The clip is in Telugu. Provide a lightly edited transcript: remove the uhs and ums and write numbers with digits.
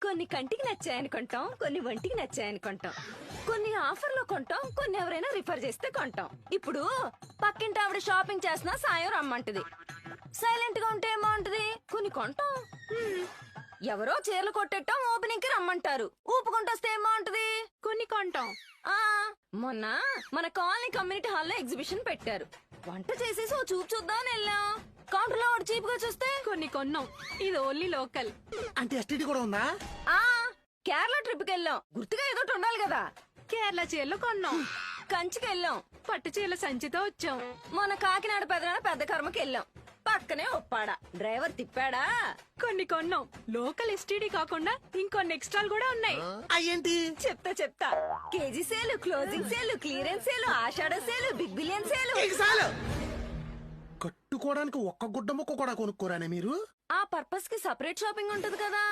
కొన్ని కంటికి నచ్చాయని కొంటాం, కొన్ని ఒంటికి నచ్చాయని కొంటాం, కొన్ని ఆఫర్లో కొంటాం, కొన్ని ఎవరైనా రిఫర్ చేస్తే కొంటాం. ఇప్పుడు పక్కింటి ఆవిడ షాపింగ్ చేసినా సాయం రమ్మంటది. సైలెంట్ గా ఉంటే ఏమంటది? కొన్ని కొంటాం. ఎవరో చీరలు కొట్టేటం ఓపెనింగ్ కి రమ్మంటారు. ఊపుకుంటొస్తే ఏమంటది? కొన్ని కొంటాం. ఆ మొన్న మన కాలనీ కమ్యూనిటీ హాల్లో ఎగ్జిబిషన్ పెట్టారు. వంట చేసేసి ఓ చూపు చూద్దామని వెళ్ళాం. కౌంటర్ లో చీప్ గా చూస్తే కొన్ని కొన్నాం. ఇది ఓన్లీ లోకల్. అంటే ఎస్టీడీ కూడా ఉందా? ఆ కేరళ ట్రిప్ కి వెళ్ళాం. గుర్తుగా ఏదో ఉండాలి కదా. కేరళ చీరలు కొన్నాం. కంచికి వెళ్ళాం. పట్టు చీరల సంచితో వచ్చాం. మన కాకినాడ పెద్ద కర్మకి వెళ్ళాం. పక్కనే ఒప్పాడా డ్రైవర్ తిప్పాడా. కొన్ని కొన్నాం. లోకల్ ఎస్టీడీ కాకుండా ఇంకొన్ని ఎక్స్ట్రాలు కూడా ఉన్నాయి. అయ్యేంటి? చెప్తా. KG sale, closing sale, clearance sale, ఆషాఢ సేలు, బిగ్ బిలియన్ సేలు. చాలు. కట్టుకోవడానికి ఒక్క గుడ్డ ముక్క కూడా కొనుక్కోరానే మీరు? ఆ పర్పస్ కి సపరేట్ షాపింగ్ ఉంటది కదా.